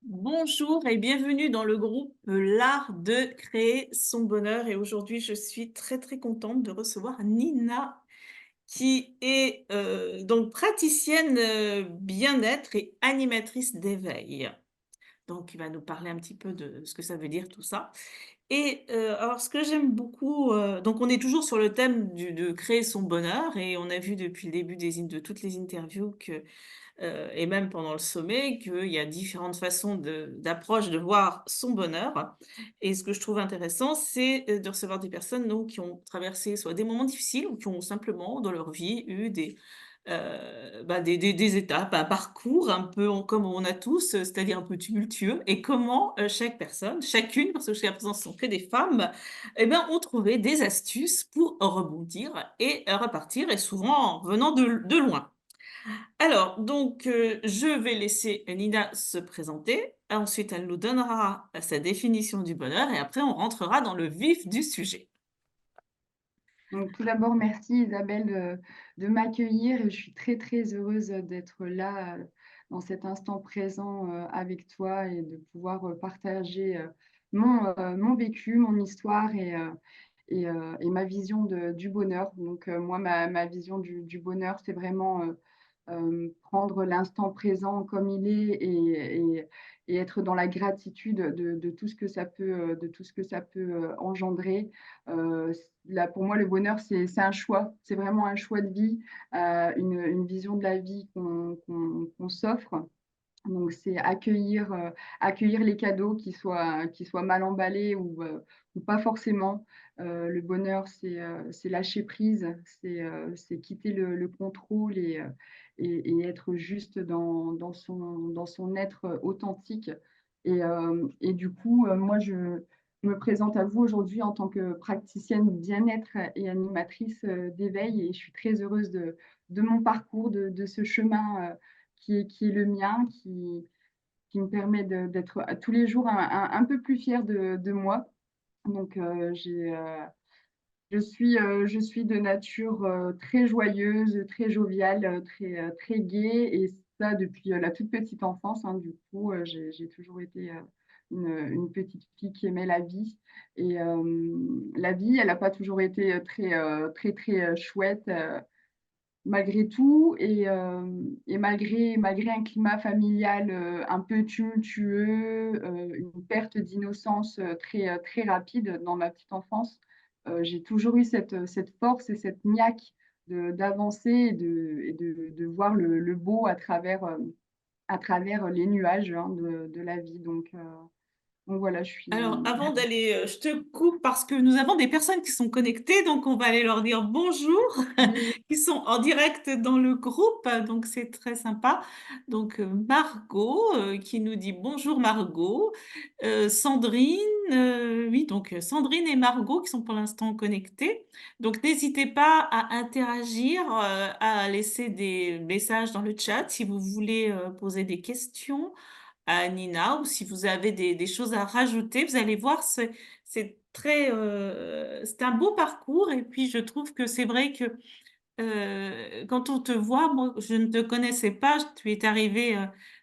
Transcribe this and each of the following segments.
Bonjour et bienvenue dans le groupe L'Art de créer son bonheur. Et aujourd'hui, je suis très très contente de recevoir Nina, qui est donc praticienne bien-être et animatrice d'éveil. Donc, il va nous parler un petit peu de ce que ça veut dire tout ça. Et alors, ce que j'aime beaucoup, donc on est toujours sur le thème de créer son bonheur, et on a vu depuis le début de toutes les interviews que et même pendant le sommet, qu'il y a différentes façons d'approche de voir son bonheur. Et ce que je trouve intéressant, c'est de recevoir des personnes donc, qui ont traversé soit des moments difficiles ou qui ont simplement dans leur vie eu des étapes, un parcours un peu comme on a tous, c'est-à-dire un peu tumultueux, et comment chaque personne, chacune, parce que jusqu'à présent ce sont que des femmes, eh ben, ont trouvé des astuces pour rebondir et repartir, et souvent en venant de loin. Alors, donc, je vais laisser Nina se présenter. Ensuite, elle nous donnera sa définition du bonheur et après, on rentrera dans le vif du sujet. Donc, tout d'abord, merci Isabelle de m'accueillir et je suis très très heureuse d'être là dans cet instant présent avec toi et de pouvoir partager mon vécu, mon histoire et ma vision du bonheur. Donc, moi, ma vision du bonheur, c'est vraiment prendre l'instant présent comme il est et être dans la gratitude de tout ce que ça peut, de tout ce que ça peut engendrer. Euh, Là, pour moi, le bonheur, c'est un choix. C'est vraiment un choix de vie, une vision de la vie qu'on s'offre. Donc, c'est accueillir les cadeaux, qu'ils soient mal emballés ou pas forcément. Le bonheur, c'est lâcher prise, c'est quitter le contrôle et être juste dans son être authentique. Et du coup, moi, je me présente à vous aujourd'hui en tant que praticienne bien-être et animatrice d'éveil. Et je suis très heureuse de mon parcours, de ce chemin qui est le mien, qui me permet d'être tous les jours un peu plus fière de moi. Donc, je suis de nature très joyeuse, très joviale, très gaie, et ça depuis la toute petite enfance, hein. Du coup, j'ai toujours été une petite fille qui aimait la vie. Et la vie, elle n'a pas toujours été très chouette. Malgré tout, et malgré un climat familial un peu tumultueux, une perte d'innocence très rapide dans ma petite enfance, j'ai toujours eu cette force et cette niaque d'avancer et de voir le beau à travers les nuages, hein, de la vie. Donc voilà, je Alors, suis... avant d'aller, je te coupe parce que nous avons des personnes qui sont connectées, donc on va aller leur dire bonjour, qui sont en direct dans le groupe, donc c'est très sympa. Donc, Margot qui nous dit bonjour Margot. Sandrine, oui, donc Sandrine et Margot qui sont pour l'instant connectées. Donc, n'hésitez pas à interagir, à laisser des messages dans le chat si vous voulez poser des questions à Nina, ou si vous avez des choses à rajouter. Vous allez voir, c'est un beau parcours, et puis je trouve que c'est vrai que quand on te voit, moi je ne te connaissais pas, tu es arrivé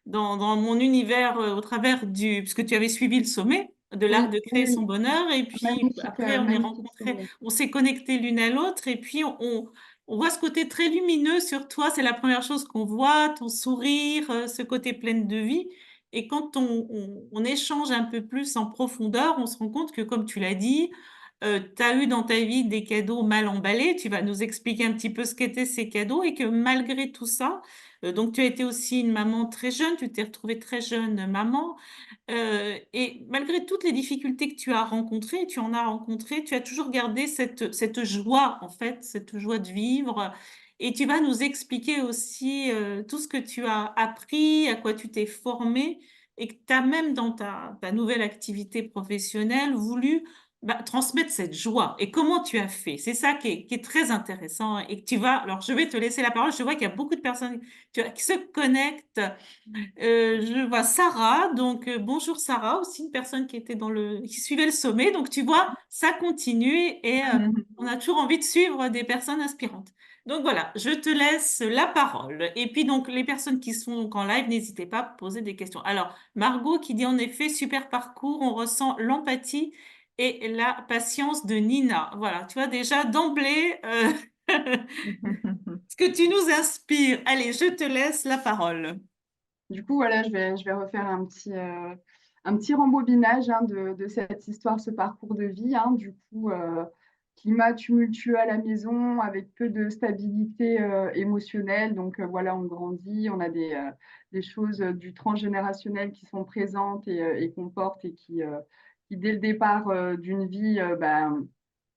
dans mon univers au travers parce que tu avais suivi le sommet de l'art Oui, de oui, créer son oui. bonheur, et puis après on est Magnifique rencontrés, sommet. on s'est connectés l'une à l'autre, et puis on voit ce côté très lumineux sur toi. C'est la première chose qu'on voit, ton sourire, ce côté plein de vie. Et quand on échange un peu plus en profondeur, on se rend compte que, comme tu l'as dit, tu as eu dans ta vie des cadeaux mal emballés. Tu vas nous expliquer un petit peu ce qu'étaient ces cadeaux, et que malgré tout ça, donc tu as été aussi une maman très jeune, tu t'es retrouvée très jeune maman, et malgré toutes les difficultés que tu as rencontrées, tu en as rencontré, tu as toujours gardé cette joie, en fait, cette joie de vivre. Et tu vas nous expliquer aussi tout ce que tu as appris, à quoi tu t'es formé, et que tu as même dans ta nouvelle activité professionnelle voulu transmettre cette joie. Et comment tu as fait? C'est ça qui est très intéressant, et que tu vas... Alors, je vais te laisser la parole. Je vois qu'il y a beaucoup de personnes qui se connectent. Je vois Sarah, donc bonjour Sarah, aussi une personne qui était qui suivait le sommet. Donc tu vois, ça continue, et on a toujours envie de suivre des personnes inspirantes. Donc voilà, je te laisse la parole. Et puis donc les personnes qui sont donc en live, n'hésitez pas à poser des questions. Alors, Margot qui dit en effet, super parcours, on ressent l'empathie et la patience de Nina. Voilà, tu vois déjà d'emblée ce que tu nous inspires. Allez, je te laisse la parole. Du coup, voilà, je vais refaire un petit rembobinage hein, de cette histoire, ce parcours de vie. Hein. Du coup, climat tumultueux à la maison, avec peu de stabilité émotionnelle. Donc, voilà, on grandit, on a des choses du transgénérationnel qui sont présentes et qu'on porte et qui, dès le départ d'une vie, ben,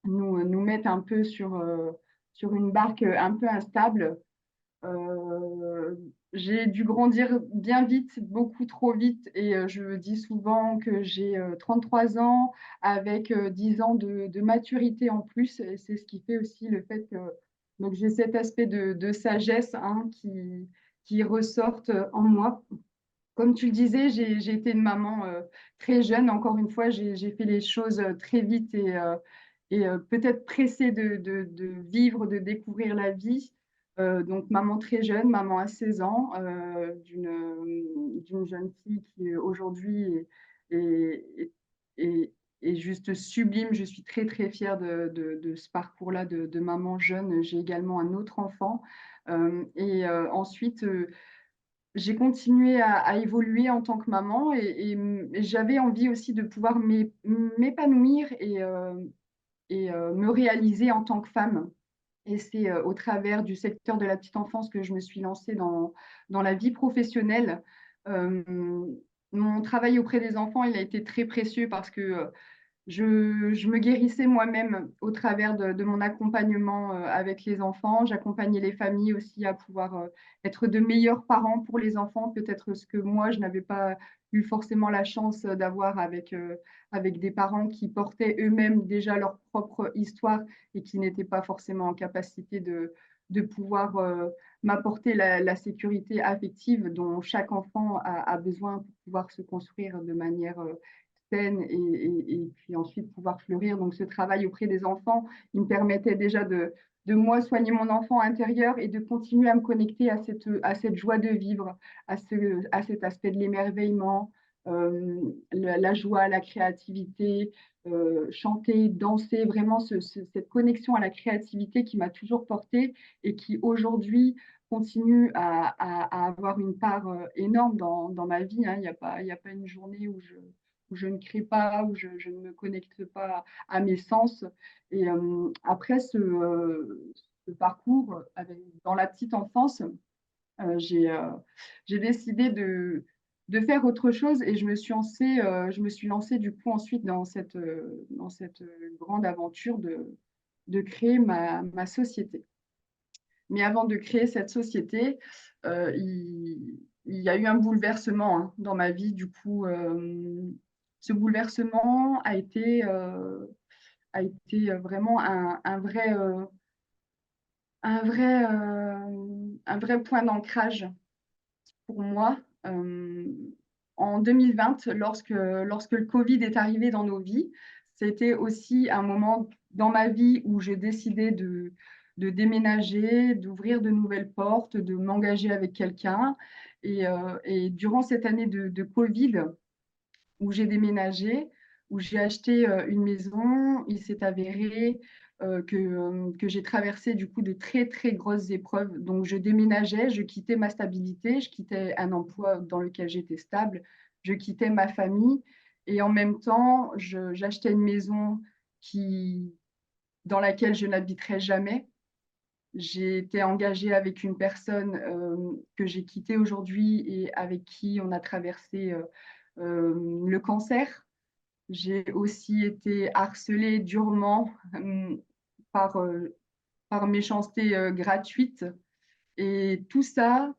nous mettent un peu sur une barque un peu instable. Euh, j'ai dû grandir bien vite, beaucoup trop vite, et je dis souvent que j'ai 33 ans avec 10 ans de maturité en plus, et c'est ce qui fait aussi le fait que donc j'ai cet aspect de sagesse hein, qui ressortent en moi. Comme tu le disais, j'ai été une maman très jeune. Encore une fois, j'ai fait les choses très vite et peut-être pressée de vivre, de découvrir la vie. Donc, maman très jeune, maman à 16 ans, d'une jeune fille qui aujourd'hui est, est, est- est juste sublime. Je suis très, très fière de ce parcours-là de maman jeune. J'ai également un autre enfant. Ensuite, j'ai continué à évoluer en tant que maman et j'avais envie aussi de pouvoir m'épanouir et me réaliser en tant que femme. Et c'est au travers du secteur de la petite enfance que je me suis lancée dans la vie professionnelle. Euh, Mon travail auprès des enfants, il a été très précieux parce que je me guérissais moi-même au travers de mon accompagnement avec les enfants. J'accompagnais les familles aussi à pouvoir être de meilleurs parents pour les enfants, peut-être ce que moi, je n'avais pas eu forcément la chance d'avoir avec des parents qui portaient eux-mêmes déjà leur propre histoire et qui n'étaient pas forcément en capacité de pouvoir m'apporter la sécurité affective dont chaque enfant a besoin pour pouvoir se construire de manière saine et puis ensuite pouvoir fleurir. Donc ce travail auprès des enfants, il me permettait déjà de moi soigner mon enfant intérieur et de continuer à me connecter à cette joie de vivre, à cet aspect de l'émerveillement, la joie, la créativité, chanter, danser, vraiment cette connexion à la créativité qui m'a toujours portée et qui aujourd'hui continue à avoir une part énorme dans ma vie. Hein. Il y a pas une journée où je ne crée pas, je ne me connecte pas à mes sens. Et après ce parcours dans la petite enfance, euh, j'ai euh, j'ai décidé de faire autre chose et je me suis lancée du coup ensuite dans cette grande aventure de créer ma société. Mais avant de créer cette société, il y a eu un bouleversement hein, dans ma vie. Du coup, ce bouleversement a été vraiment un vrai point d'ancrage pour moi. En 2020, lorsque le Covid est arrivé dans nos vies, c'était aussi un moment dans ma vie où je décidais de déménager, d'ouvrir de nouvelles portes, de m'engager avec quelqu'un. Et durant cette année de Covid, où j'ai déménagé, où j'ai acheté une maison. Il s'est avéré que j'ai traversé du coup de très très grosses épreuves. Donc je déménageais, je quittais ma stabilité, je quittais un emploi dans lequel j'étais stable, je quittais ma famille et en même temps j'achetais une maison qui, dans laquelle je n'habiterai jamais. J'ai été engagée avec une personne que j'ai quittée aujourd'hui et avec qui on a traversé le cancer. J'ai aussi été harcelée durement par, par méchanceté gratuite. Et tout ça,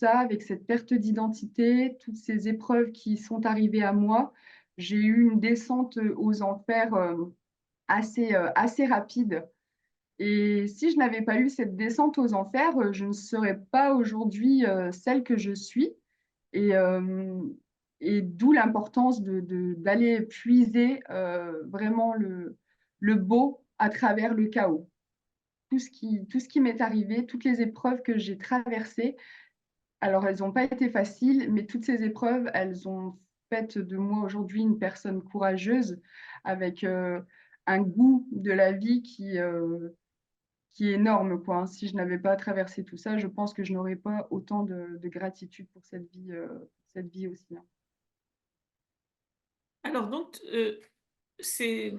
avec cette perte d'identité, toutes ces épreuves qui sont arrivées à moi, j'ai eu une descente aux enfers assez rapide. Et si je n'avais pas eu cette descente aux enfers, je ne serais pas aujourd'hui celle que je suis. Et, euh, et d'où l'importance d'aller puiser vraiment le beau à travers le chaos. tout ce qui m'est arrivé, toutes les épreuves que j'ai traversées. Alors, elles n'ont pas été faciles, mais toutes ces épreuves, elles ont fait de moi aujourd'hui une personne courageuse avec un goût de la vie qui est énorme, quoi, hein. Si je n'avais pas traversé tout ça, je pense que je n'aurais pas autant de gratitude pour cette vie aussi, hein. Alors donc, c'est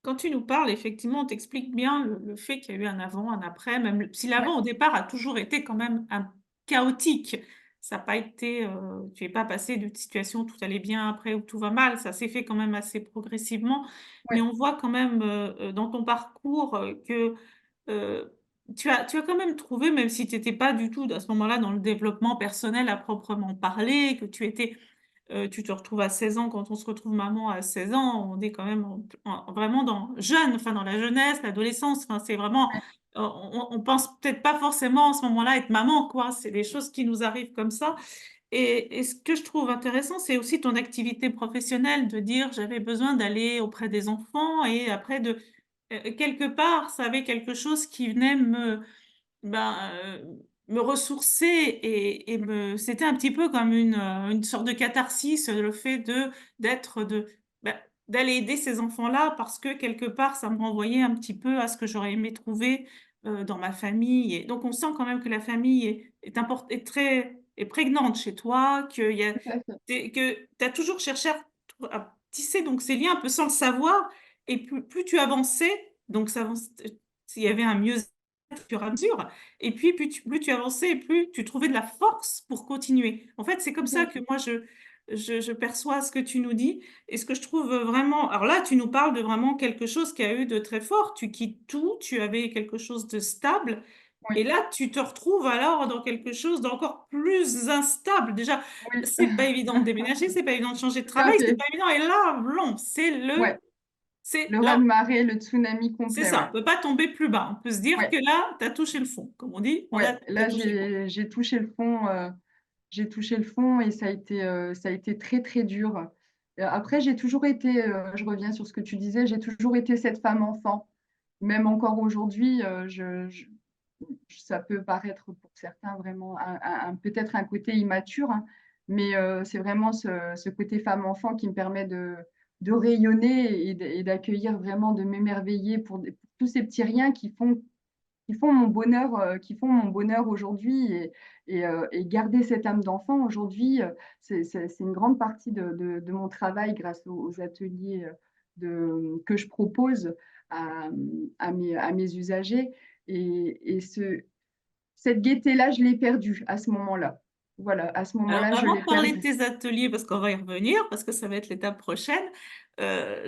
quand tu nous parles, effectivement, on t'explique bien le fait qu'il y a eu un avant, un après, même si Ouais, l'avant, au départ, a toujours été quand même un chaotique. Ça n'a pas été, tu es pas passé d'une situation où tout allait bien, après où tout va mal. Ça s'est fait quand même assez progressivement. Mais ouais, on voit quand même, dans ton parcours, que, heu, tu as quand même trouvé, même si tu étais pas du tout à ce moment-là dans le développement personnel à proprement parler, que tu étais tu te retrouves à 16 ans, quand on se retrouve maman à 16 ans, on est quand même vraiment dans jeune, enfin dans la jeunesse, l'adolescence, enfin c'est vraiment, ouais, on pense peut-être pas forcément à ce moment-là être maman quoi, c'est des choses qui nous arrivent comme ça et ce que je trouve intéressant, c'est aussi ton activité professionnelle de dire: «J'avais besoin d'aller auprès des enfants» et après de, quelque part, ça avait quelque chose qui venait ben, me ressourcer et me c'était un petit peu comme une sorte de catharsis, le fait d'être de bah, d'aller aider ces enfants-là parce que quelque part, ça me renvoyait un petit peu à ce que j'aurais aimé trouver, dans ma famille et donc on sent quand même que la famille est prégnante chez toi, qu'il y a tout à fait. que tu as toujours cherché à tisser donc ces liens un peu sans le savoir et plus tu avançais, donc ça avance s'il y avait un mieux-être au fur et à mesure et puis plus tu avançais et plus tu trouvais de la force pour continuer. En fait, c'est comme Tout à ça que fait. moi je perçois ce que tu nous dis et ce que je trouve, vraiment alors là, tu nous parles de vraiment quelque chose qui a eu de très fort. Tu quittes tout, tu avais quelque chose de stable et Oui, là, tu te retrouves alors dans quelque chose d'encore plus instable. Déjà, oui, c'est pas évident de déménager, c'est pas évident de changer de tout à travail, c'est fait. pas évident et là, blon, Ouais, c'est le là raz-de-marée, le tsunami c'est complet, ça, ouais. on peut pas tomber plus bas. On peut se dire que Ouais, là, tu as touché le fond. Comme on dit, on a ouais. tu Là, touché le fond. j'ai touché le fond. J'ai touché le fond et ça a été très, très dur. Après, j'ai toujours été, je reviens sur ce que tu disais, j'ai toujours été cette femme enfant. Même encore aujourd'hui, ça peut paraître pour certains vraiment peut-être un côté immature, hein, mais c'est vraiment ce côté femme-enfant qui me permet de rayonner et d'accueillir vraiment, de m'émerveiller pour tous ces petits riens qui font mon bonheur aujourd'hui et garder cette âme d'enfant aujourd'hui, c'est une grande partie de mon travail grâce aux ateliers que je propose à mes usagers. Et cette gaieté-là, je l'ai perdue à ce moment-là. Voilà, à ce Alors moment-là, je avant l'ai de parler de perdue. tes ateliers, parce qu'on va y revenir, parce que ça va être l'étape prochaine,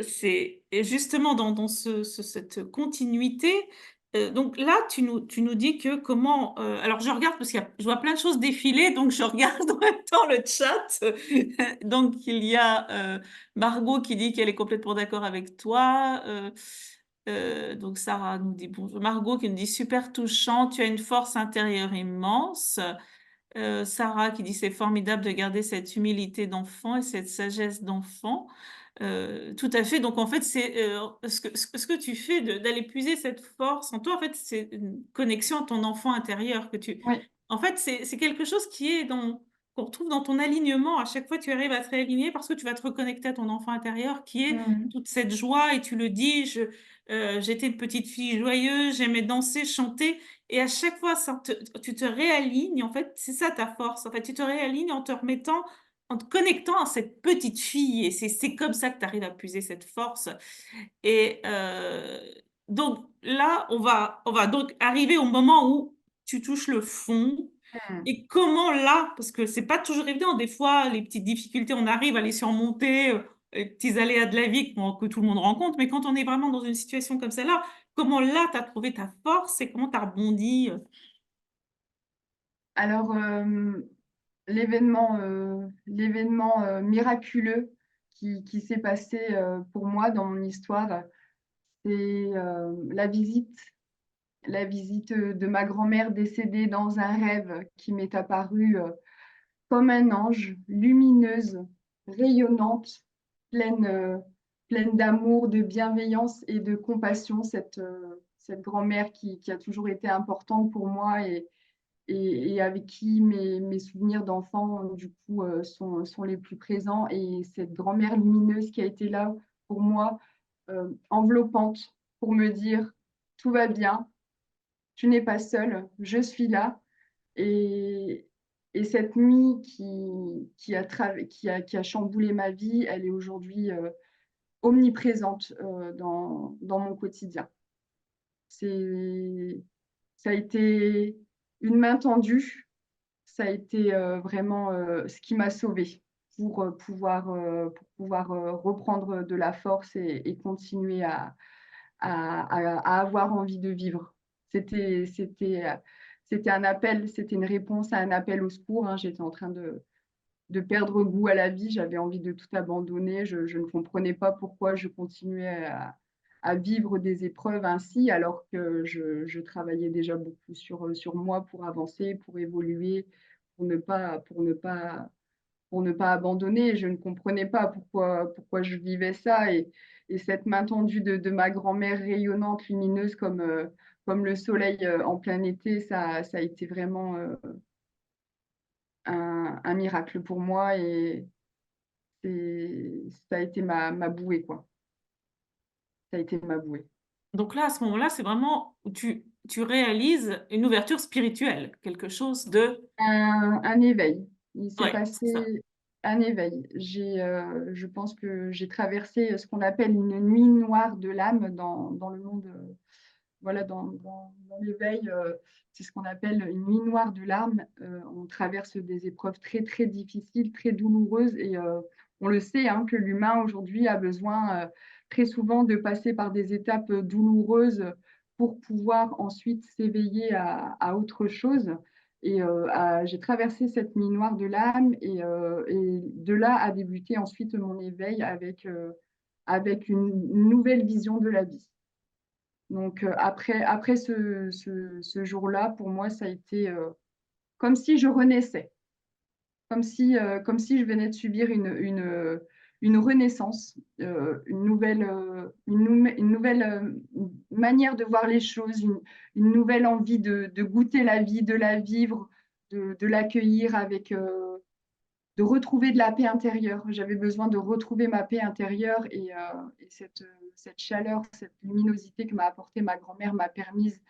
c'est et justement dans cette continuité, donc là, tu nous dis que comment, alors je regarde parce qu'il y a je vois plein de choses défiler, donc je regarde en même temps le chat. Donc il y a, Margot qui dit qu'elle est complètement d'accord avec toi, donc Sarah nous dit bonjour Margot qui nous dit: «Super touchant, tu as une force intérieure immense». Sarah qui dit: «C'est formidable de garder cette humilité d'enfant et cette sagesse d'enfant». Tout à fait, donc en fait, c'est, ce que tu fais d'aller puiser cette force en toi, en fait, c'est une connexion à ton enfant intérieur que tu Oui. en fait, c'est quelque chose qui est dans qu'on retrouve dans ton alignement. À chaque fois, tu arrives à te réaligner parce que tu vas te reconnecter à ton enfant intérieur qui est Mmh. toute cette joie et tu le dis: «J'étais une petite fille joyeuse, j'aimais danser, chanter» et à chaque fois, tu te réalignes, en fait, c'est ça ta force. En fait, tu te réalignes en te remettant en te connectant à cette petite fille et c'est comme ça que tu arrives à puiser cette force et donc là, on va donc arriver au moment où tu touches le fond Mmh. et comment là parce que c'est pas toujours évident, des fois, les petites difficultés, on arrive à les surmonter, les petits aléas de la vie que tout le monde rencontre, mais quand on est vraiment dans une situation comme celle-là, comment là, tu as trouvé ta force et comment tu as rebondi, Alors, l'événement miraculeux qui s'est passé pour moi dans mon histoire, c'est la visite de ma grand-mère décédée dans un rêve qui m'est apparu comme un ange, lumineuse, rayonnante, pleine, pleine d'amour, de bienveillance et de compassion. cette grand-mère qui a toujours été importante pour moi et avec qui mes souvenirs d'enfant, du coup, sont les plus présents. Et cette grand-mère lumineuse qui a été là pour moi, enveloppante, pour me dire, tout va bien, tu n'es pas seule, je suis là. Et, et cette nuit qui a chamboulé ma vie, elle est aujourd'hui omniprésente dans mon quotidien. C'est, ça a été une main tendue, ça a été vraiment ce qui m'a sauvée pour pouvoir reprendre de la force et continuer à avoir envie de vivre. C'était, c'était, euh, c'était un appel, c'était une réponse à un appel au secours, hein. J'étais en train de perdre goût à la vie, j'avais envie de tout abandonner, je ne comprenais pas pourquoi je continuais à vivre des épreuves ainsi, alors que je travaillais déjà beaucoup sur moi pour avancer, pour évoluer, pour ne pas abandonner. Je ne comprenais pas pourquoi je vivais ça. Et cette main tendue de ma grand-mère rayonnante, lumineuse comme le soleil en plein été, ça a été vraiment un miracle pour moi et ça a été ma bouée, quoi. Ça a été ma bouée. Donc là, à ce moment-là, c'est vraiment où tu réalises une ouverture spirituelle, quelque chose de Un éveil. Il s'est ouais, c'est ça. passé un éveil. Je pense que j'ai traversé ce qu'on appelle une nuit noire de l'âme dans le monde, voilà, dans l'éveil. C'est ce qu'on appelle une nuit noire de l'âme. On traverse des épreuves très, très difficiles, très douloureuses et on le sait, hein, que l'humain aujourd'hui a besoin très souvent de passer par des étapes douloureuses pour pouvoir ensuite s'éveiller à autre chose. Et j'ai traversé cette nuit noire de l'âme et de là a débuté ensuite mon éveil avec une nouvelle vision de la vie. Donc après ce jour-là, pour moi, ça a été comme si je renaissais, comme si je venais de subir une renaissance, une nouvelle manière de voir les choses, une nouvelle envie de goûter la vie, de la vivre, de l'accueillir de retrouver de la paix intérieure. J'avais besoin de retrouver ma paix intérieure et cette chaleur, cette luminosité que m'a apportée ma grand-mère m'a permise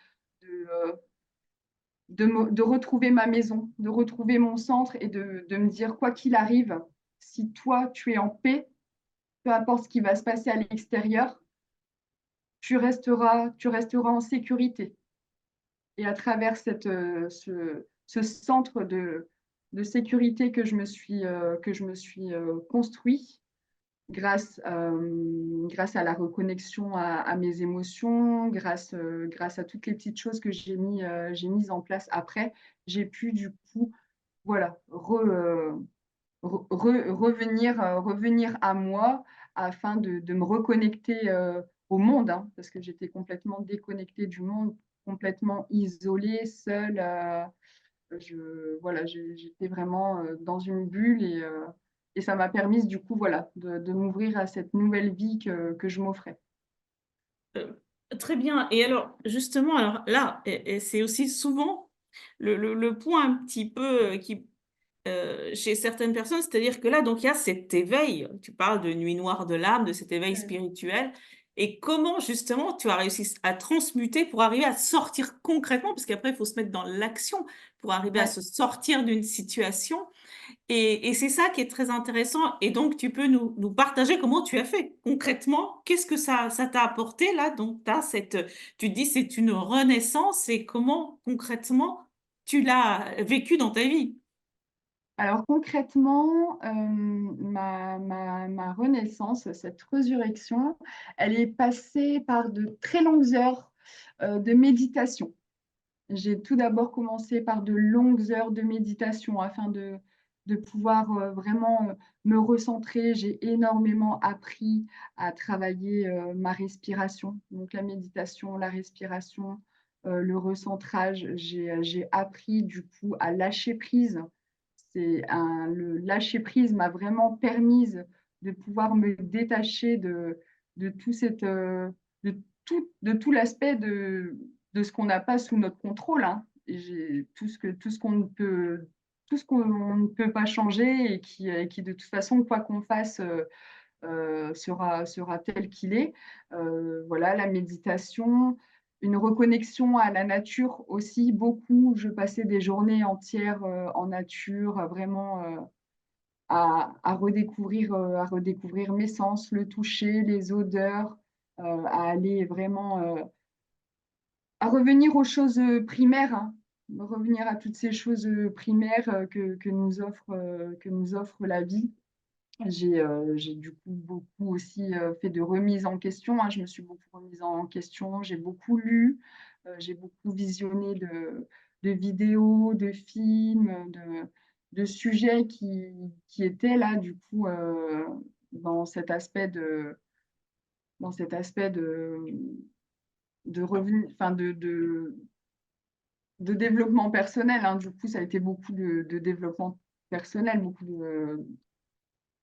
de, de retrouver ma maison, de retrouver mon centre et de me dire, quoi qu'il arrive, si toi, tu es en paix, peu importe ce qui va se passer à l'extérieur, tu resteras en sécurité. Et à travers ce centre de sécurité que je me suis construit, grâce à la reconnexion à mes émotions, grâce à toutes les petites choses que j'ai mises en place après, j'ai pu du coup, voilà, revenir à moi afin de me reconnecter au monde, hein, parce que j'étais complètement déconnectée du monde, complètement isolée, seule. Voilà, j'étais vraiment dans une bulle et ça m'a permis du coup voilà, de m'ouvrir à cette nouvelle vie que je m'offrais. Heu, Très bien et alors justement, alors là et c'est aussi souvent le point un petit peu, qui, chez certaines personnes, c'est-à-dire que là, donc il y a cet éveil, tu parles de nuit noire de l'âme, de cet éveil Ouais. spirituel et comment justement tu as réussi à transmuter pour arriver à sortir concrètement? Parce qu'après il faut se mettre dans l'action pour arriver à Ouais. se sortir d'une situation et c'est ça qui est très intéressant et donc tu peux nous partager comment tu as fait? Concrètement, qu'est-ce que ça t'a apporté là? Donc tu as cette, tu te dis: «C'est une renaissance» et comment concrètement tu l'as vécu dans ta vie? Alors concrètement, ma renaissance, cette résurrection, elle est passée par de très longues heures de méditation. J'ai tout d'abord commencé par de longues heures de méditation afin de pouvoir vraiment me recentrer. J'ai énormément appris à travailler ma respiration. Donc la méditation, la respiration, le recentrage. J'ai appris du coup à lâcher prise. Le lâcher prise m'a vraiment permise de pouvoir me détacher de tout cette, de de tout l'aspect de ce qu'on n'a pas sous notre contrôle, hein. Et tout ce qu'on ne peut pas changer et qui de toute façon, quoi qu'on fasse, sera tel qu'il est. Voilà, la méditation, une reconnexion à la nature aussi, beaucoup. Je passais des journées entières en nature, vraiment à redécouvrir mes sens, le toucher, les odeurs, à aller vraiment à revenir aux choses primaires, hein, revenir à toutes ces choses primaires que nous offre la vie. J'ai du coup beaucoup aussi fait de remise en question, hein. Je me suis beaucoup remise en question, j'ai beaucoup lu, j'ai beaucoup visionné de vidéos, de films, de sujets qui étaient là du coup dans cet aspect dans cet aspect de revenu, enfin de développement personnel, hein. Du coup, ça a été beaucoup de développement personnel, beaucoup de,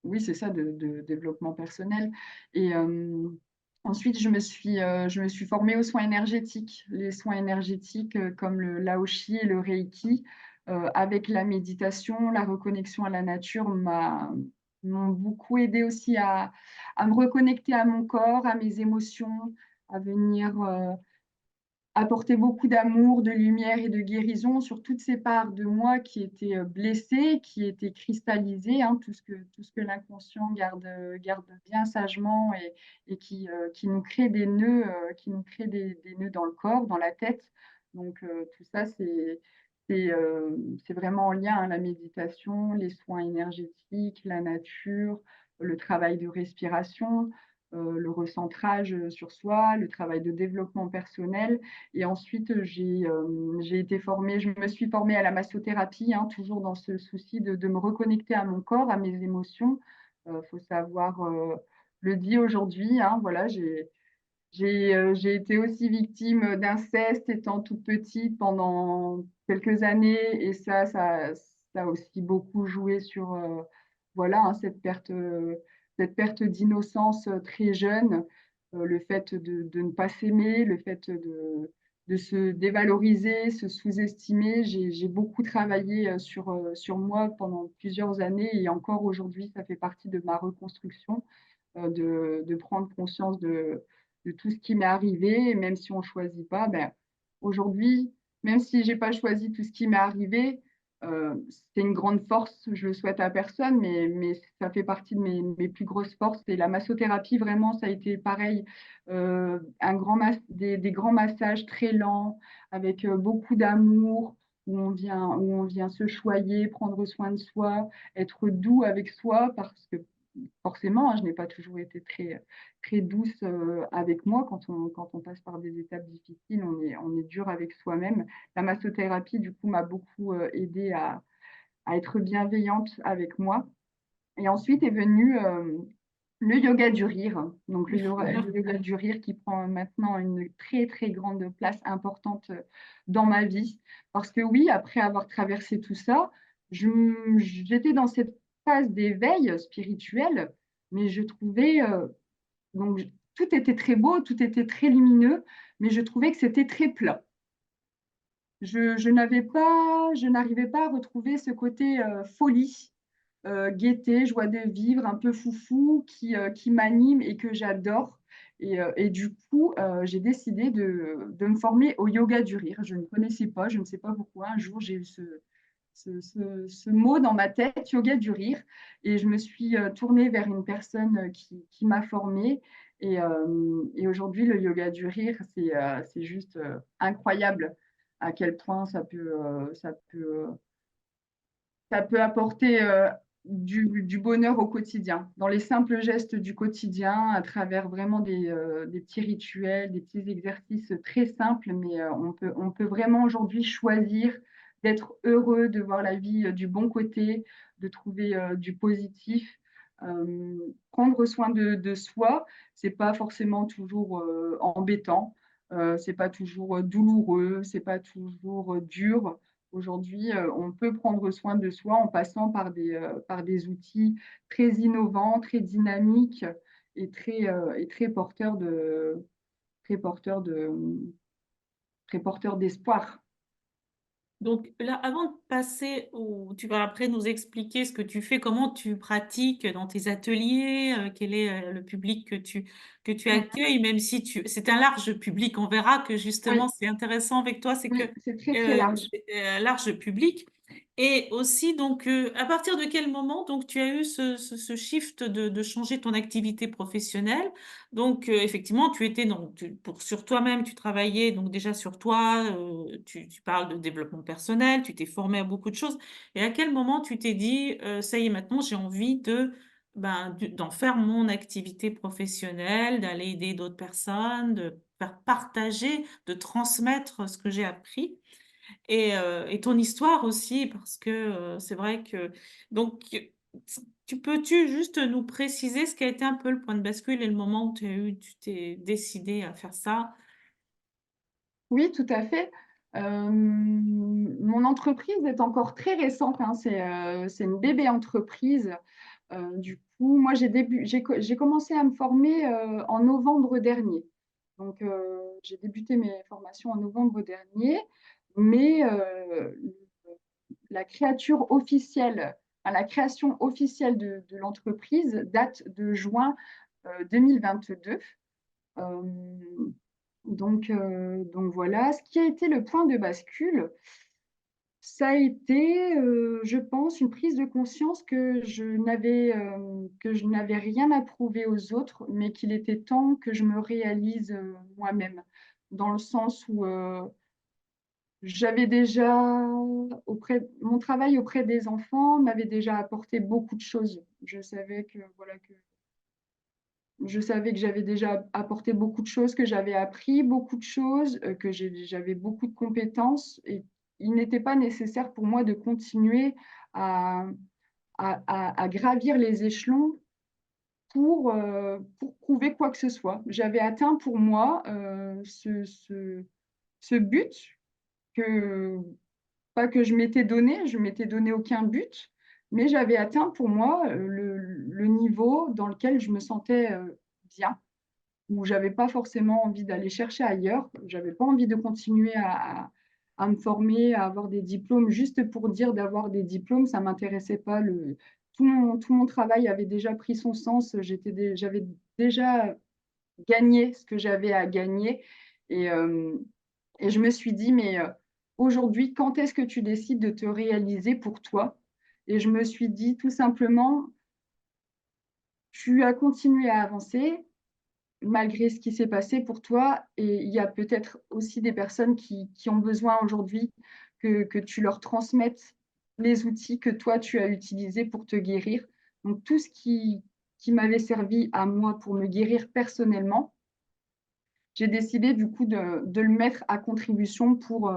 oui, c'est ça, de développement personnel. Et ensuite, je me suis formée aux soins énergétiques. Les soins énergétiques comme le Laoshi et le Reiki, avec la méditation, la reconnexion à la nature, m'ont beaucoup aidé aussi à me reconnecter à mon corps, à mes émotions, à venir apporter beaucoup d'amour, de lumière et de guérison sur toutes ces parts de moi qui étaient blessées, qui étaient cristallisées, hein, tout ce que l'inconscient garde bien sagement et qui nous crée des nœuds, qui nous crée des nœuds dans le corps, dans la tête. Donc tout ça, c'est vraiment en lien, hein, la méditation, les soins énergétiques, la nature, le travail de respiration, le recentrage sur soi, le travail de développement personnel. Et ensuite, j'ai été formée, je me suis formée à la massothérapie, hein, toujours dans ce souci de me reconnecter à mon corps, à mes émotions. Faut savoir le dire aujourd'hui, hein, voilà, j'ai été aussi victime d'inceste étant toute petite pendant quelques années et ça a aussi beaucoup joué sur voilà, hein, cette perte d'innocence très jeune, le fait de ne pas s'aimer, le fait de se dévaloriser, se sous-estimer. J'ai beaucoup travaillé sur moi pendant plusieurs années et encore aujourd'hui, ça fait partie de ma reconstruction de prendre conscience de tout ce qui m'est arrivé, et même si on ne choisit pas, ben, aujourd'hui, même si je n'ai pas choisi tout ce qui m'est arrivé, c'est une grande force, je le souhaite à personne, mais ça fait partie de mes plus grosses forces. Et la massothérapie, vraiment, ça a été pareil, des grands massages très lents, avec beaucoup d'amour, où on vient se choyer, prendre soin de soi, être doux avec soi, parce que forcément, hein, je n'ai pas toujours été très douce avec moi. Quand on passe par des étapes difficiles, on est dur avec soi-même. La massothérapie, du coup, m'a beaucoup aidée à être bienveillante avec moi. Et ensuite est venu le yoga du rire. Donc, le yoga du rire qui prend maintenant une très, très grande place importante dans ma vie. Parce que oui, après avoir traversé tout ça, j'étais dans cette phase d'éveil spirituel, mais je trouvais, donc, tout était très beau, tout était très lumineux, mais je trouvais que c'était très plat. Je n'arrivais pas à retrouver ce côté folie, gaieté, joie de vivre, un peu foufou qui m'anime et que j'adore. Et du coup, j'ai décidé de me former au yoga du rire. Je ne connaissais pas, je ne sais pas pourquoi. Un jour, j'ai eu ce mot dans ma tête, yoga du rire, et je me suis tournée vers une personne qui m'a formée. Et aujourd'hui, le yoga du rire, c'est juste incroyable à quel point ça peut apporter du bonheur au quotidien, dans les simples gestes du quotidien, à travers vraiment des petits rituels, des petits exercices très simples, mais on peut vraiment aujourd'hui choisir d'être heureux, de voir la vie du bon côté, de trouver du positif. Prendre soin de soi, c'est pas forcément toujours embêtant, c'est pas toujours douloureux, c'est pas toujours dur. Aujourd'hui, on peut prendre soin de soi en passant par des outils très innovants, très dynamiques et très porteurs très porteur très porteur d'espoir. Donc là, avant de passer où tu vas après nous expliquer ce que tu fais, comment tu pratiques dans tes ateliers, quel est le public que tu Mhm. accueilles, même si c'est un large public. On verra que justement, Oui, c'est intéressant avec toi, c'est que oui, c'est très très large. c'est un large public. Et aussi, donc, à partir de quel moment donc tu as eu ce shift de changer ton activité professionnelle? Donc, effectivement, tu étais sur toi-même, tu travaillais donc déjà sur toi, tu parles de développement personnel, tu t'es formé à beaucoup de choses. Et à quel moment tu t'es dit, ça y est, maintenant, j'ai envie d'en faire mon activité professionnelle, d'aller aider d'autres personnes, de faire partager, de transmettre ce que j'ai appris et ton histoire aussi, parce que c'est vrai que... Donc, peux-tu juste nous préciser ce qui a été un peu le point de bascule et le moment où tu t'es décidé à faire ça? Oui, tout à fait. Mon entreprise est encore très récente, hein. C'est une bébé entreprise. Du coup, moi, j'ai commencé à me former en novembre dernier. Donc, j'ai débuté mes formations en novembre dernier, mais la créature officielle, enfin, la création officielle de l'entreprise date de juin 2022. Euh, donc voilà, ce qui a été le point de bascule, ça a été, je pense, une prise de conscience que je n'avais rien à prouver aux autres, mais qu'il était temps que je me réalise moi-même, dans le sens où j'avais déjà, mon travail auprès des enfants m'avait déjà apporté beaucoup de choses. Je savais que j'avais déjà apporté beaucoup de choses, que j'avais appris beaucoup de choses, j'avais beaucoup de compétences et il n'était pas nécessaire pour moi de continuer à, à gravir les échelons pour prouver quoi que ce soit. J'avais atteint pour moi ce but que, pas que je m'étais donné aucun but, mais j'avais atteint pour moi le niveau dans lequel je me sentais bien, où j'avais pas forcément envie d'aller chercher ailleurs, j'avais pas envie de continuer à me former, à avoir des diplômes juste pour dire d'avoir des diplômes, ça m'intéressait pas. Tout mon travail avait déjà pris son sens, j'avais déjà gagné ce que j'avais à gagner et, euh, et je me suis dit, mais aujourd'hui, quand est-ce que tu décides de te réaliser pour toi? Et je me suis dit tout simplement, tu as continué à avancer, malgré ce qui s'est passé pour toi. Et il y a peut-être aussi des personnes qui ont besoin aujourd'hui que tu leur transmettes les outils que toi, tu as utilisés pour te guérir. Donc, tout ce qui m'avait servi à moi pour me guérir personnellement, j'ai décidé du coup de le mettre à contribution pour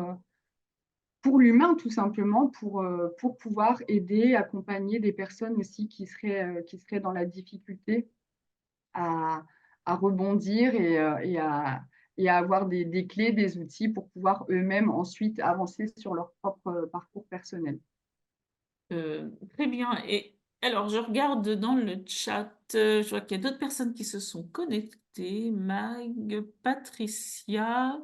l'humain, tout simplement, pour pouvoir aider, accompagner des personnes aussi qui seraient dans la difficulté à, à rebondir et à avoir des clés, des outils pour pouvoir eux-mêmes ensuite avancer sur leur propre parcours personnel. Très bien. Et alors, je regarde dans le chat, je vois qu'il y a d'autres personnes qui se sont connectées. Mag, Patricia.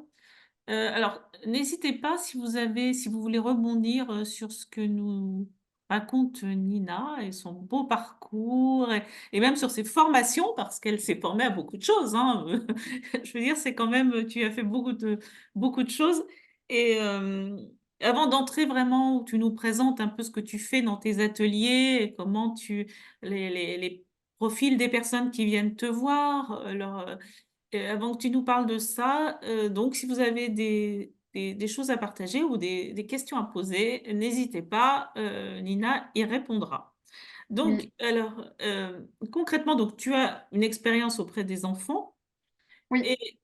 Alors, n'hésitez pas si vous voulez rebondir sur ce que nous raconte Nina et son beau parcours et même sur ses formations parce qu'elle s'est formée à beaucoup de choses, hein. Je veux dire, c'est quand même, tu as fait beaucoup de choses. Et avant d'entrer vraiment, où tu nous présentes un peu ce que tu fais dans tes ateliers et comment les profils des personnes qui viennent te voir, avant que tu nous parles de ça, donc si vous avez des choses à partager ou des questions à poser, n'hésitez pas, Nina y répondra. Donc, Oui, alors, concrètement, donc, tu as une expérience auprès des enfants oui, et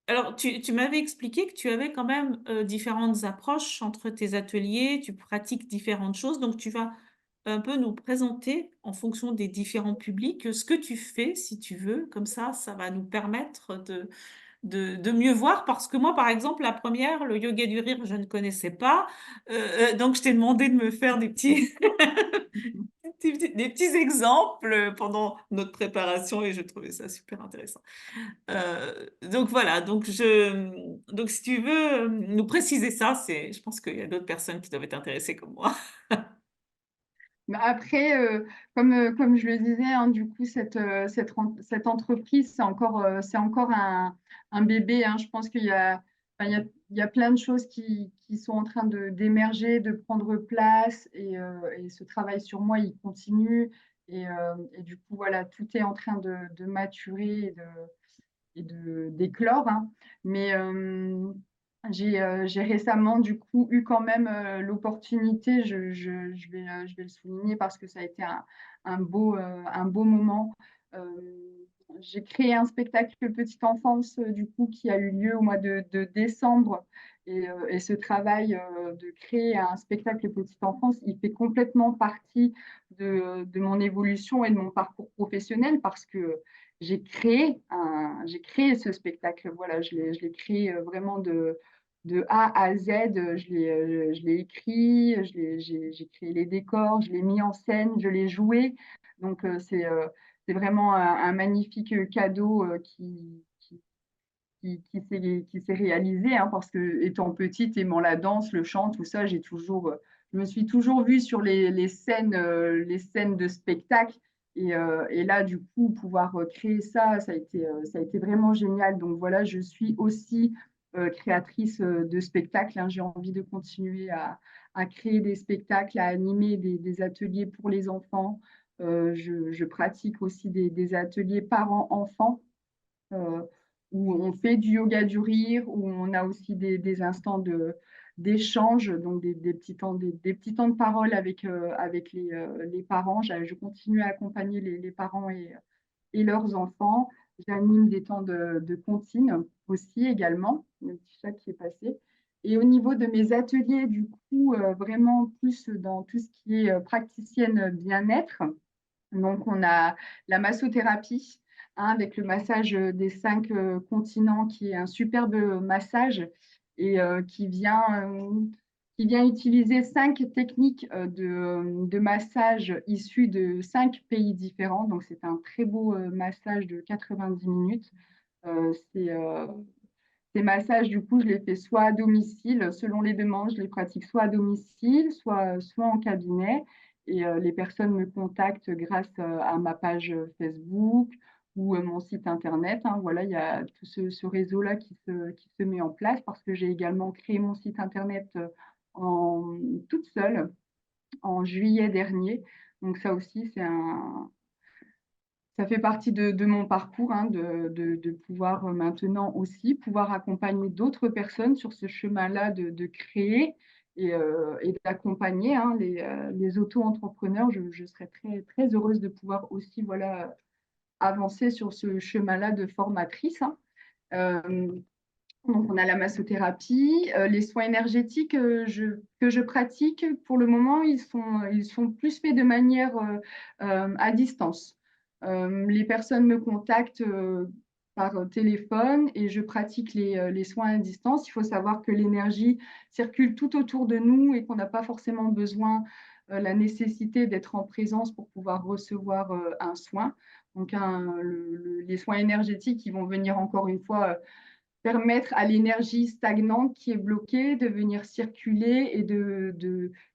alors tu m'avais expliqué que tu avais quand même différentes approches entre tes ateliers, tu pratiques différentes choses, donc tu vas un peu nous présenter en fonction des différents publics ce que tu fais, si tu veux, comme ça va nous permettre de mieux voir parce que moi, par exemple, la première, le yoga du rire, je ne connaissais pas. Donc, je t'ai demandé de me faire des petits, des petits exemples pendant notre préparation et je trouvais ça super intéressant. Donc voilà, donc si tu veux, nous préciser ça, c'est je pense qu'il y a d'autres personnes qui doivent être intéressées comme moi. Mais après, comme je le disais, hein, du coup, cette entreprise, c'est encore un bébé, hein. Je pense qu'il y a, enfin, il y a plein de choses qui sont en train d'émerger, de prendre place, et ce travail sur moi, il continue. Et du coup, voilà, tout est en train de maturer d'éclore, hein. Mais j'ai récemment, du coup, eu quand même l'opportunité, je vais le souligner parce que ça a été un beau moment. Euh, j'ai créé un spectacle Petite Enfance, du coup, qui a eu lieu au mois de décembre. Et ce travail de créer un spectacle Petite Enfance, il fait complètement partie de mon évolution et de mon parcours professionnel parce que j'ai créé ce spectacle. Voilà, je l'ai créé vraiment de A à Z. Je l'ai écrit, j'ai créé les décors, je l'ai mis en scène, je l'ai joué. Donc, c'est vraiment un magnifique cadeau qui s'est réalisé, hein, parce que étant petite, aimant la danse, le chant, tout ça, je me suis toujours vue sur les scènes de spectacle. Et là, du coup, pouvoir créer ça, ça a été vraiment génial. Donc voilà, je suis aussi créatrice de spectacles, hein. J'ai envie de continuer à créer des spectacles, à animer des ateliers pour les enfants. Je pratique aussi des ateliers parents-enfants, euh, où on fait du yoga du rire, où on a aussi des instants d'échange, donc des petits temps de parole avec les parents. Je continue à accompagner les parents et leurs enfants. J'anime des temps de comptine aussi également, un petit chat qui est passé. Et au niveau de mes ateliers, du coup, vraiment plus dans tout ce qui est praticienne bien-être. Donc, on a la massothérapie, hein, avec le massage des 5 continents, qui est un superbe massage et qui vient utiliser 5 techniques de massage issues de 5 pays différents. Donc, c'est un très beau massage de 90 minutes. Euh, c'est, euh, ces massages, du coup, je les fais soit à domicile, selon les demandes, je les pratique soit à domicile, soit en cabinet. Et les personnes me contactent grâce à ma page Facebook ou mon site internet, hein. Voilà, il y a tout ce réseau-là qui se met en place parce que j'ai également créé mon site internet en, toute seule en juillet dernier. Donc ça aussi, ça fait partie de mon parcours, hein, de pouvoir maintenant aussi pouvoir accompagner d'autres personnes sur ce chemin-là de créer et d'accompagner, hein, les auto-entrepreneurs. Je serais très, très heureuse de pouvoir aussi, voilà, avancer sur ce chemin-là de formatrice, hein. Euh, donc, on a la massothérapie, les soins énergétiques que je pratique. Pour le moment, ils sont plus faits de manière à distance. Les personnes me contactent par téléphone et je pratique les soins à distance. Il faut savoir que l'énergie circule tout autour de nous et qu'on n'a pas forcément besoin, la nécessité d'être en présence pour pouvoir recevoir un soin. Donc, les soins énergétiques, ils vont venir encore une fois permettre à l'énergie stagnante qui est bloquée de venir circuler et de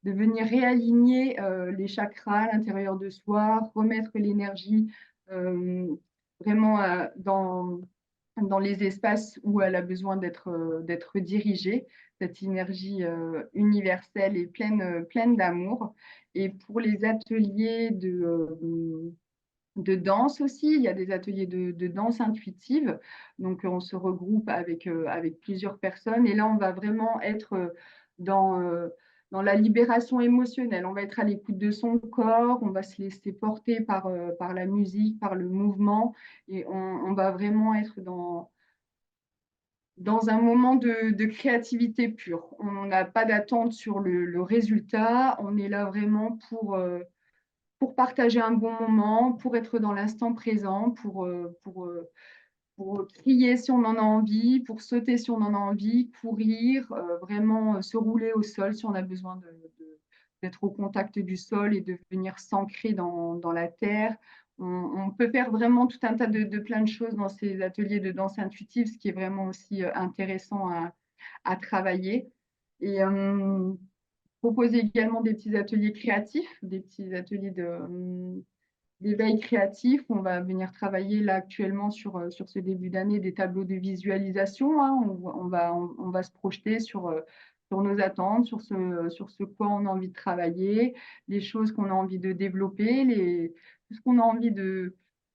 venir réaligner les chakras à l'intérieur de soi, remettre l'énergie euh, vraiment dans les espaces où elle a besoin d'être dirigée, cette énergie universelle et pleine d'amour. Et pour les ateliers de danse aussi. Il y a des ateliers de danse intuitive. Donc, on se regroupe avec plusieurs personnes. Et là, on va vraiment être dans, euh, dans la libération émotionnelle. On va être à l'écoute de son corps. On va se laisser porter par la musique, par le mouvement. Et on va vraiment être dans un moment de créativité pure. On n'a pas d'attente sur le résultat. On est là vraiment pour partager un bon moment, pour être dans l'instant présent, pour crier si on en a envie, pour sauter si on en a envie, courir, vraiment se rouler au sol si on a besoin d'être au contact du sol et de venir s'ancrer dans la terre. On peut faire vraiment tout un tas de plein de choses dans ces ateliers de danse intuitive, ce qui est vraiment aussi intéressant à travailler. Et proposer également des petits ateliers créatifs, des petits ateliers d'éveil créatif. On va venir travailler là actuellement sur ce début d'année des tableaux de visualisation, hein. On va se projeter sur nos attentes, sur ce quoi on a envie de travailler, les choses qu'on a envie de développer, tout ce qu'on a envie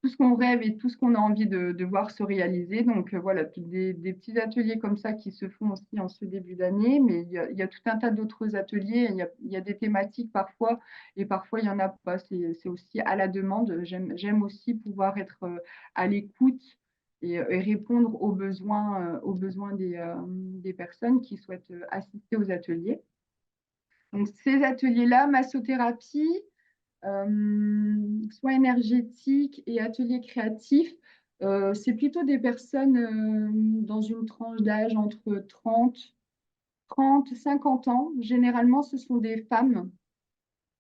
tout ce qu'on rêve et tout ce qu'on a envie de voir se réaliser. Donc voilà, des petits ateliers comme ça qui se font aussi en ce début d'année, mais il y a tout un tas d'autres ateliers. Il y a des thématiques parfois et parfois il y en a pas. C'est aussi à la demande. J'aime aussi pouvoir être à l'écoute et répondre aux besoins des personnes qui souhaitent assister aux ateliers. Donc ces ateliers-là, massothérapie, soins énergétiques et ateliers créatifs, c'est plutôt des personnes dans une tranche d'âge entre 50 ans. Généralement, ce sont des femmes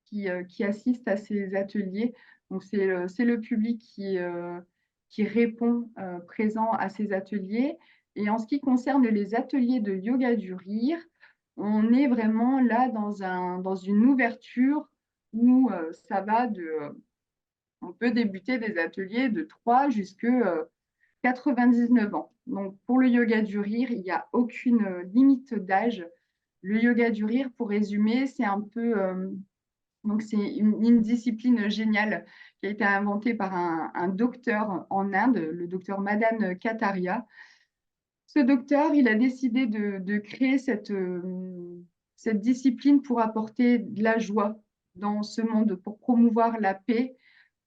qui assistent à ces ateliers. Donc, c'est le public qui répond présent à ces ateliers. Et en ce qui concerne les ateliers de yoga du rire, on est vraiment là dans une ouverture où ça va on peut débuter des ateliers de 3 jusqu'à 99 ans. Donc, pour le yoga du rire, il n'y a aucune limite d'âge. Le yoga du rire, pour résumer, c'est un peu donc, c'est une discipline géniale qui a été inventée par un docteur en Inde, le docteur Madan Kataria. Ce docteur, il a décidé de créer cette discipline pour apporter de la joie dans ce monde, pour promouvoir la paix,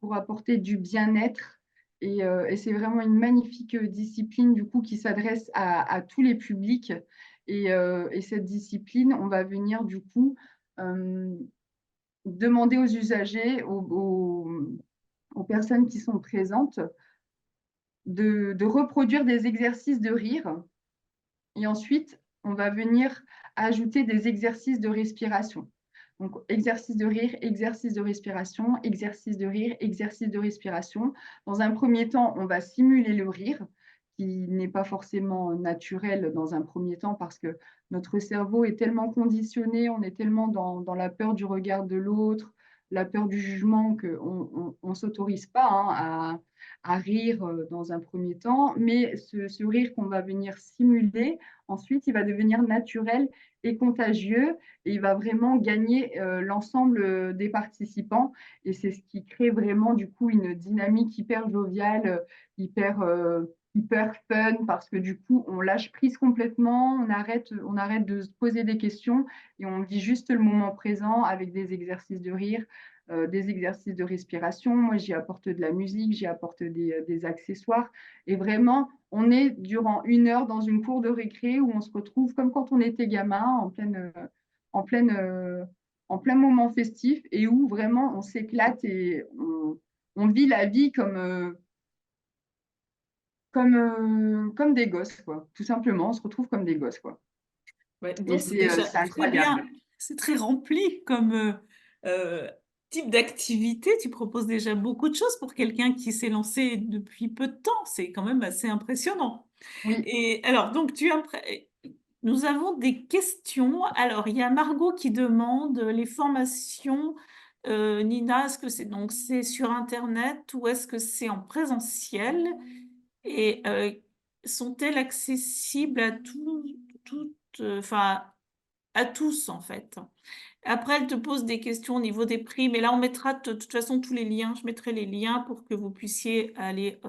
pour apporter du bien-être. Et c'est vraiment une magnifique discipline du coup qui s'adresse à tous les publics. Et cette discipline, on va venir du coup demander aux usagers, aux personnes qui sont présentes, de reproduire des exercices de rire. Et ensuite, on va venir ajouter des exercices de respiration. Donc, exercice de rire, exercice de respiration, exercice de rire, exercice de respiration. Dans un premier temps, on va simuler le rire, qui n'est pas forcément naturel dans un premier temps parce que notre cerveau est tellement conditionné, on est tellement dans la peur du regard de l'autre, la peur du jugement qu'on ne s'autorise pas à rire dans un premier temps. Mais ce rire qu'on va venir simuler, ensuite, il va devenir naturel et contagieux et il va vraiment gagner l'ensemble des participants. Et c'est ce qui crée vraiment du coup une dynamique hyper joviale, hyper fun parce que du coup, on lâche prise complètement, on arrête de se poser des questions et on vit juste le moment présent avec des exercices de rire, des exercices de respiration. Moi, j'y apporte de la musique, j'y apporte des accessoires. Et vraiment, on est durant 1 heure dans une cour de récré où on se retrouve comme quand on était gamin, en pleine, en plein moment festif et où vraiment on s'éclate et on vit la vie comme des gosses, quoi. Tout simplement, on se retrouve comme des gosses, quoi. Ouais, Et donc c'est déjà c'est très bien. incroyable. C'est très rempli comme type d'activité. Tu proposes déjà beaucoup de choses pour quelqu'un qui s'est lancé depuis peu de temps. C'est quand même assez impressionnant. Oui, Et alors, donc, nous avons des questions. Alors, il y a Margot qui demande les formations. Nina, est-ce que c'est sur Internet ou est-ce que c'est en présentiel? Et sont-elles accessibles à enfin, à tous en fait? Après, elle te pose des questions au niveau des prix, mais là, on mettra de toute façon tous les liens. Je mettrai les liens pour que vous puissiez aller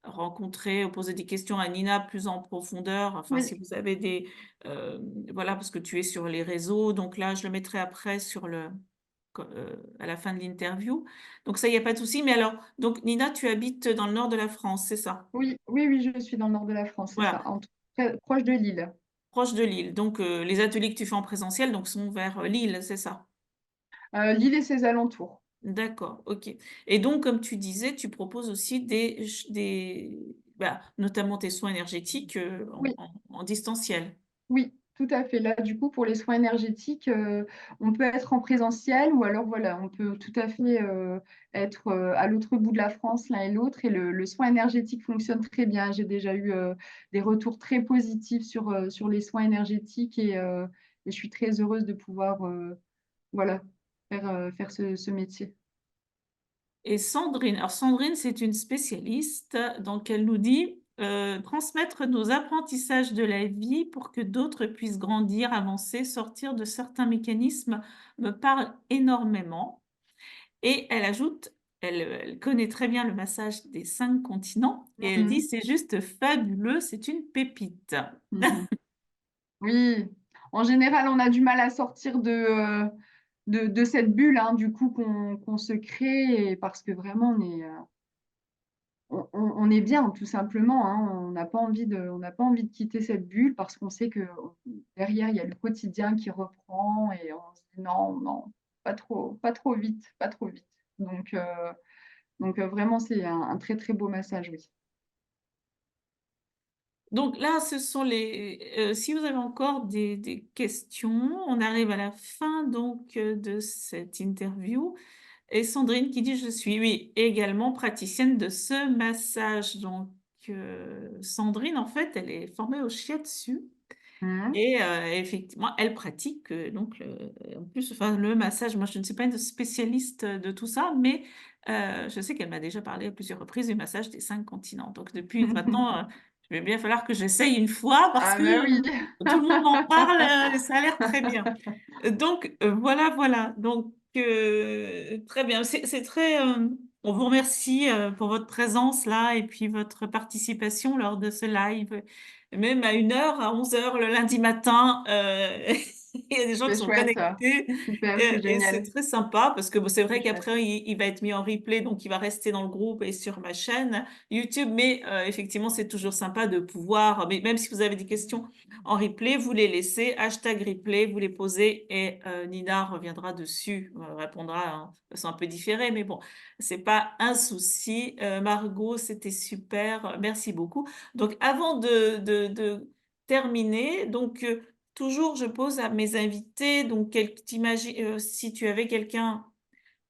rencontrer, poser des questions à Nina plus en profondeur. Enfin, si oui, vous avez euh, voilà, parce que tu es sur les réseaux. Donc là, je le mettrai après à la fin de l'interview. Donc ça, il n'y a pas de souci. Mais alors, donc Nina, tu habites dans le nord de la France, c'est ça? oui, oui, oui, je suis dans le nord de la France, c'est Voilà, ça, proche de Lille. proche de Lille. Donc les ateliers que tu fais en présentiel donc, sont vers Lille, c'est ça? Lille et ses alentours. D'accord, ok. Et donc, comme tu disais, tu proposes aussi notamment tes soins énergétiques Oui, en distanciel. oui. tout à fait. Là, du coup, pour les soins énergétiques, on peut être en présentiel ou alors, voilà, on peut tout à fait être à l'autre bout de la France, l'un et l'autre. Et le soin énergétique fonctionne très bien. J'ai déjà eu des retours très positifs sur les soins énergétiques et je suis très heureuse de pouvoir voilà, faire ce métier. Et Sandrine, alors Sandrine, c'est une spécialiste, donc elle nous dit transmettre nos apprentissages de la vie pour que d'autres puissent grandir, avancer, sortir de certains mécanismes me parle énormément. Et elle ajoute, elle connaît très bien le massage des 5 continents et elle dit Mhm. c'est juste fabuleux, c'est une pépite. Mhm. Oui, en général, on a du mal à sortir de cette bulle, hein, du coup, qu'on se crée, et parce que vraiment, on est bien, tout simplement, hein. On n'a pas envie de quitter cette bulle parce qu'on sait que derrière, il y a le quotidien qui reprend et on se dit non, non, pas trop vite, pas trop vite. Donc, vraiment, c'est un très, très beau massage, oui. Donc là, ce sont si vous avez encore des questions, on arrive à la fin donc de cette interview. Et Sandrine qui dit, je suis, oui, également praticienne de ce massage. Donc, Sandrine, en fait, elle est formée au shiatsu. Mhm. Et effectivement, elle pratique donc en plus, enfin, le massage. Moi, je ne suis pas une spécialiste de tout ça, mais je sais qu'elle m'a déjà parlé à plusieurs reprises du massage des 5 continents. Donc, depuis maintenant, il va bien falloir que j'essaye une fois parce Ah que ben oui. tout le monde m'en parle et ça a l'air très bien. Donc, voilà, voilà. Donc, très bien. C'est très. On vous remercie pour votre présence là et puis votre participation lors de ce live. Même à 1 heure, à 11 heures le lundi matin, il y a des gens qui C'est sont chouette. connectés Super, c'est et c'est génial. très sympa parce que bon, c'est C'est vrai chouette. qu'après, il va être mis en replay, donc il va rester dans le groupe et sur ma chaîne YouTube. Mais effectivement, c'est toujours sympa de pouvoir, mais même si vous avez des questions en replay, vous les laissez, hashtag replay, vous les posez et Nina reviendra dessus, répondra hein, de façon un peu différée, mais bon, c'est pas un souci. Margot, c'était super, merci beaucoup. Donc, avant de terminer, donc toujours je pose à mes invités, donc si tu avais quelqu'un,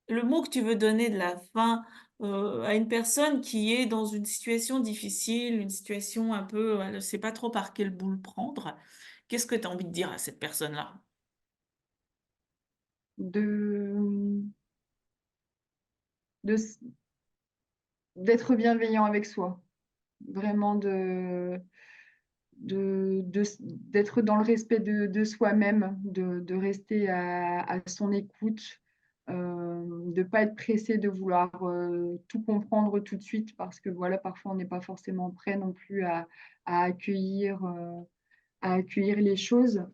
le mot que tu veux donner de la fin à une personne qui est dans une situation difficile, une situation un peu, elle ne sait pas trop par quel bout le prendre, qu'est-ce que tu as envie de dire à cette personne-là? De, de, d'être bienveillant avec soi. Vraiment d'être dans le respect de soi-même, de rester à son écoute, de ne pas être pressé de vouloir tout comprendre tout de suite parce que voilà, parfois on n'est pas forcément prêt non plus à accueillir, à accueillir les choses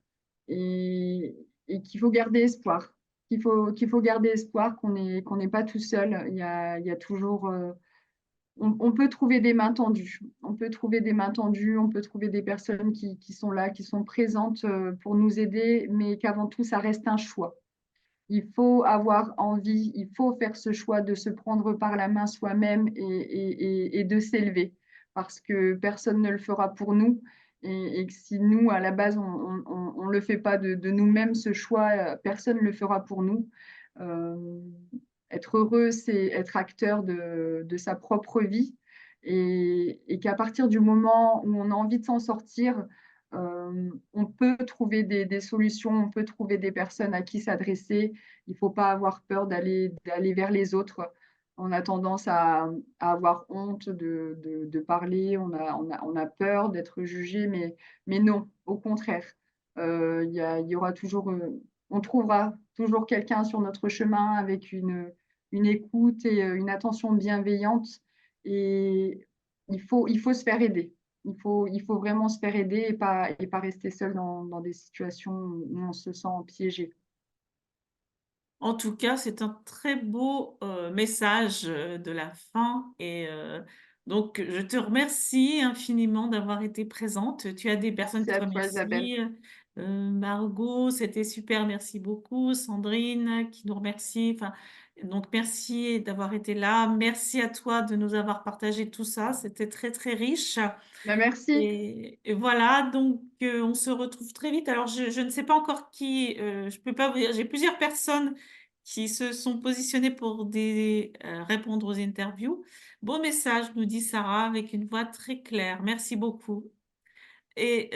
et, et qu'il faut garder espoir. Qu'il faut garder espoir qu'on n'est pas tout seul. Il y a toujours on peut trouver des mains tendues. On peut trouver des mains tendues, on peut trouver des personnes qui sont là, qui sont présentes pour nous aider, mais qu'avant tout, ça reste un choix. Il faut avoir envie, il faut faire ce choix de se prendre par la main soi-même et de s'élever, parce que personne ne le fera pour nous. Et que si nous, à la base, on ne le fait pas de nous-mêmes, ce choix, personne ne le fera pour nous. Euh, Être heureux, c'est être acteur de sa propre vie et qu'à partir du moment où on a envie de s'en sortir, on peut trouver des solutions, on peut trouver des personnes à qui s'adresser. Il ne faut pas avoir peur d'aller vers les autres. On a tendance à avoir honte de parler, on a peur d'être jugé, mais non, au contraire. Il y aura toujours, on trouvera toujours quelqu'un sur notre chemin avec une écoute et une attention bienveillante. Et il faut se faire aider. Il faut vraiment se faire aider et pas rester seul dans des situations où on se sent piégé. En tout cas, c'est un très beau message de la fin. Et donc, je te remercie infiniment d'avoir été présente. Tu as des personnes Merci qui te à toi, Isabelle. remercient. Margot, c'était super, merci beaucoup. Sandrine qui nous remercie. Enfin, Donc merci d'avoir été là. Merci à toi de nous avoir partagé tout ça. C'était très, très riche. Bah, merci. Et voilà, donc on se retrouve très vite. Alors je ne sais pas encore qui, je peux pas vous dire, j'ai plusieurs personnes qui se sont positionnées pour répondre aux interviews. Beau message, nous dit Sarah, avec une voix très claire. Merci beaucoup. Et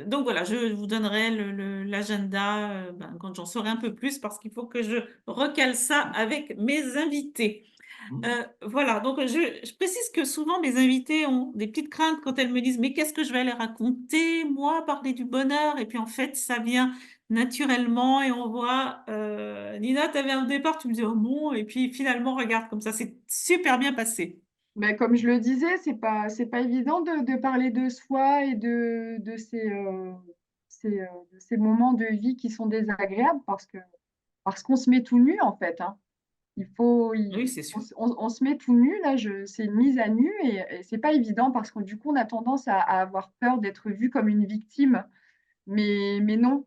donc voilà, je vous donnerai l'agenda, ben, quand j'en saurai un peu plus parce qu'il faut que je recale ça avec mes invités. Voilà, donc je précise que souvent mes invités ont des petites craintes quand elles me disent: «Mais qu'est-ce que je vais aller raconter, moi, parler du bonheur?» Et puis en fait, ça vient naturellement et on voit, Nina, tu avais un départ, tu me dis: «Oh non» et puis finalement regarde comme ça s'est super bien passé. Mais comme je le disais, c'est pas évident de parler de soi et de ces moments de vie qui sont désagréables parce qu'on se met tout nu en fait, hein. Oui, c'est sûr. On se met tout nu, là, c'est une mise à nu et c'est pas évident parce que du coup, on a tendance à avoir peur d'être vu comme une victime. Mais non,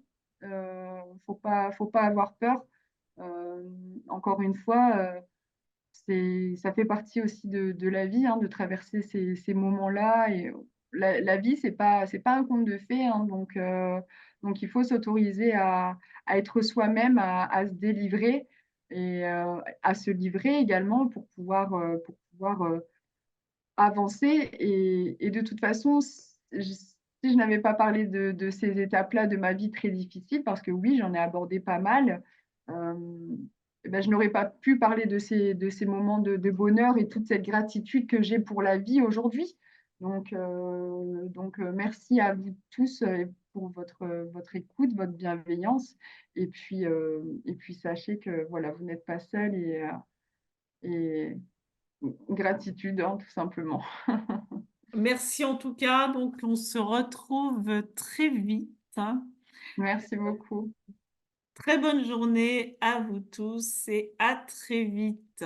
faut pas avoir peur. Euh, Encore une fois, ça fait partie aussi de la vie, hein, de traverser ces moments-là. Et la vie, c'est pas un conte de fées, hein, donc il faut s'autoriser à être soi-même, à se délivrer et à se livrer également pour pouvoir avancer. Et de toute façon, si je n'avais pas parlé de ces étapes-là de ma vie très difficile, parce que oui, j'en ai abordé pas mal, euh, eh ben, je n'aurais pas pu parler de ces moments de bonheur et toute cette gratitude que j'ai pour la vie aujourd'hui. Merci à vous tous pour votre écoute, votre bienveillance. Et puis sachez que voilà, vous n'êtes pas seul et gratitude, hein, tout simplement. Merci en tout cas, donc on se retrouve très vite, hein. Merci beaucoup. Très bonne journée à vous tous et à très vite.